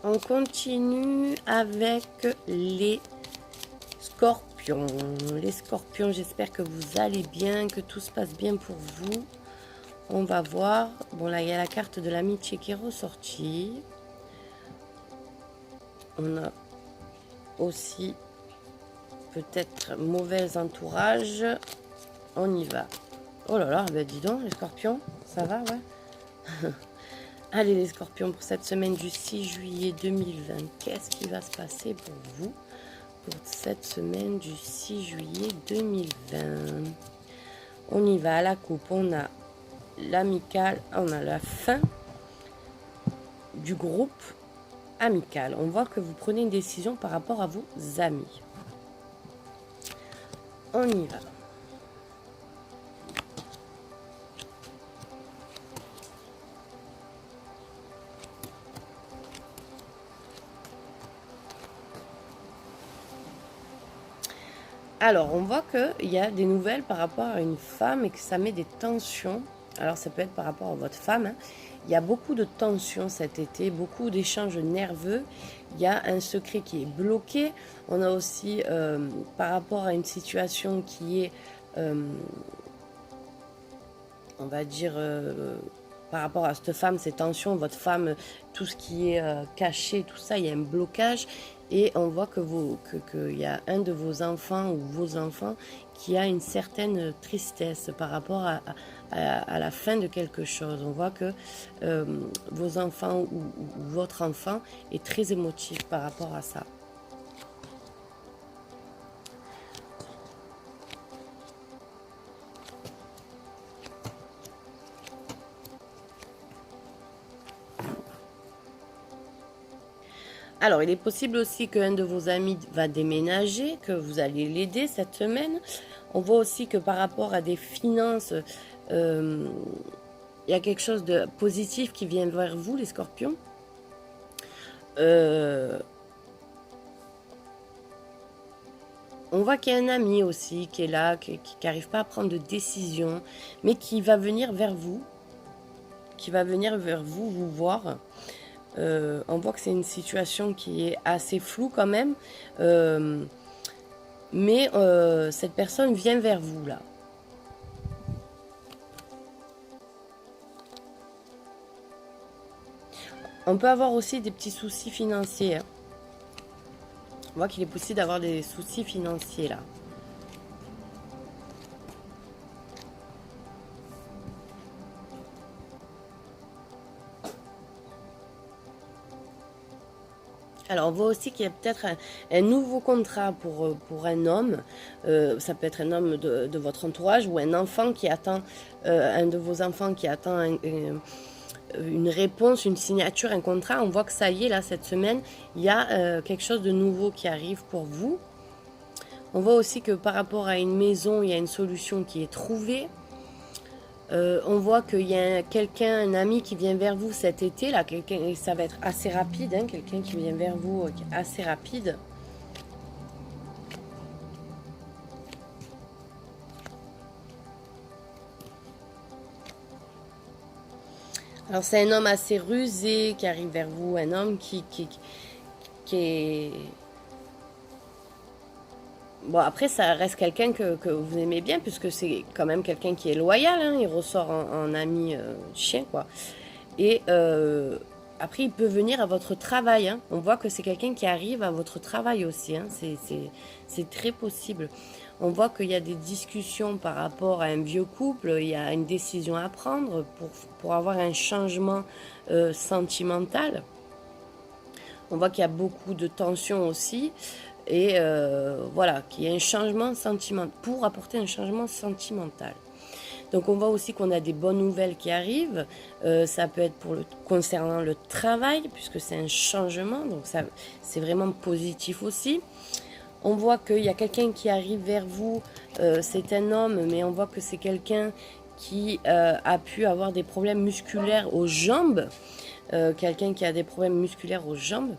On continue avec les scorpions. Les scorpions, j'espère que vous allez bien, que tout se passe bien pour vous. On va voir. Bon, là, il y a la carte de l'amitié qui est ressortie. On a aussi peut-être mauvais entourage. On y va. Oh là là, ben dis donc, les scorpions, ça va, ouais. Allez les scorpions, pour cette semaine du 6 juillet 2020, qu'est-ce qui va se passer pour vous pour cette semaine du 6 juillet 2020? On y va à la coupe, on a l'amical, on a la fin du groupe amical. On voit que vous prenez une décision par rapport à vos amis. On y va. Alors, on voit qu'il y a des nouvelles par rapport à une femme et que ça met des tensions. Alors, ça peut être par rapport à votre femme. Hein. Il y a beaucoup de tensions cet été, beaucoup d'échanges nerveux. Il y a un secret qui est bloqué. On a aussi, par rapport à une situation qui est, on va dire, par rapport à cette femme, ces tensions, votre femme, tout ce qui est caché, tout ça, il y a un blocage. Et on voit que qu'il y a un de vos enfants ou vos enfants qui a une certaine tristesse par rapport à la fin de quelque chose. On voit que vos enfants ou votre enfant est très émotif par rapport à ça. Alors, il est possible aussi qu'un de vos amis va déménager, que vous allez l'aider cette semaine. On voit aussi que par rapport à des finances, il y a quelque chose de positif qui vient vers vous, les scorpions. On voit qu'il y a un ami aussi qui est là, qui n'arrive pas à prendre de décision, mais qui va venir vers vous, vous voir. On voit que c'est une situation qui est assez floue quand même, mais cette personne vient vers vous là. On peut avoir aussi des petits soucis financiers. Hein. On voit qu'il est possible d'avoir des soucis financiers là. Alors, on voit aussi qu'il y a peut-être un nouveau contrat pour un homme. Ça peut être un homme de votre entourage ou un enfant qui attend, un de vos enfants qui attend une réponse, une signature, un contrat. On voit que ça y est, là, cette semaine, il y a quelque chose de nouveau qui arrive pour vous. On voit aussi que par rapport à une maison, il y a une solution qui est trouvée. On voit qu'il y a quelqu'un, un ami qui vient vers vous cet été, là, et ça va être assez rapide, hein, quelqu'un qui vient vers vous assez rapide. Alors c'est un homme assez rusé qui arrive vers vous, un homme qui est... Bon, après, ça reste quelqu'un que vous aimez bien, puisque c'est quand même quelqu'un qui est loyal, hein, il ressort en ami chien, quoi. Et après, il peut venir à votre travail. Hein. On voit que c'est quelqu'un qui arrive à votre travail aussi. Hein. C'est très possible. On voit qu'il y a des discussions par rapport à un vieux couple. Il y a une décision à prendre pour avoir un changement sentimental. On voit qu'il y a beaucoup de tensions aussi. Et voilà, qu'il y a un changement sentimental, pour apporter un changement sentimental. Donc on voit aussi qu'on a des bonnes nouvelles qui arrivent. Ça peut être concernant le travail, puisque c'est un changement, donc ça c'est vraiment positif aussi. On voit qu'il y a quelqu'un qui arrive vers vous, c'est un homme, mais on voit que c'est quelqu'un qui a pu avoir des problèmes musculaires aux jambes. Quelqu'un qui a des problèmes musculaires aux jambes.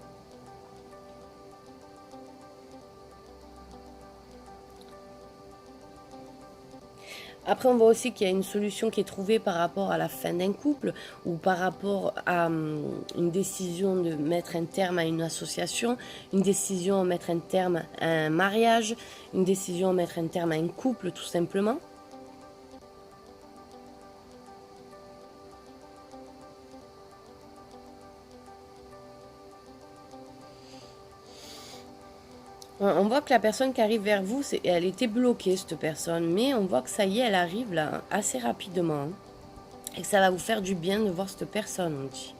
Après, on voit aussi qu'il y a une solution qui est trouvée par rapport à la fin d'un couple ou par rapport à une décision de mettre un terme à une association, une décision de mettre un terme à un mariage, une décision de mettre un terme à un couple, tout simplement. On voit que la personne qui arrive vers vous, elle était bloquée, cette personne, mais on voit que ça y est, elle arrive là assez rapidement, hein, et que ça va vous faire du bien de voir cette personne, on dit.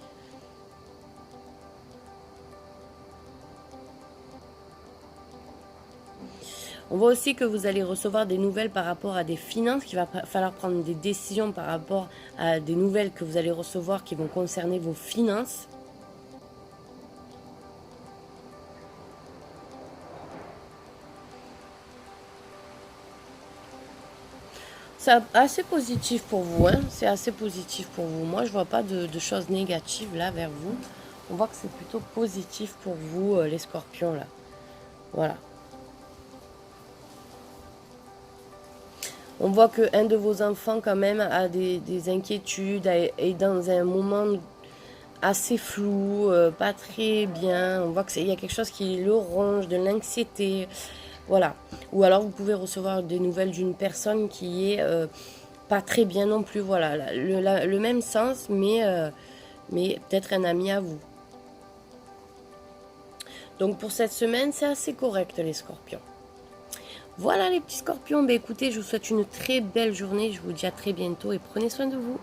On voit aussi que vous allez recevoir des nouvelles par rapport à des finances, qu'il va falloir prendre des décisions par rapport à des nouvelles que vous allez recevoir qui vont concerner vos finances. C'est assez positif pour vous, hein. C'est assez positif pour vous. Moi, je vois pas de choses négatives là vers vous. On voit que c'est plutôt positif pour vous, les scorpions là. Voilà. On voit qu'un de vos enfants quand même a des inquiétudes, est dans un moment assez flou, pas très bien. On voit qu'il y a quelque chose qui le ronge, de l'anxiété. Voilà. Ou alors vous pouvez recevoir des nouvelles d'une personne qui est pas très bien non plus. Voilà. Le même sens, mais peut-être un ami à vous. Donc pour cette semaine, c'est assez correct les scorpions. Voilà les petits scorpions, bah écoutez, je vous souhaite une très belle journée, je vous dis à très bientôt et prenez soin de vous.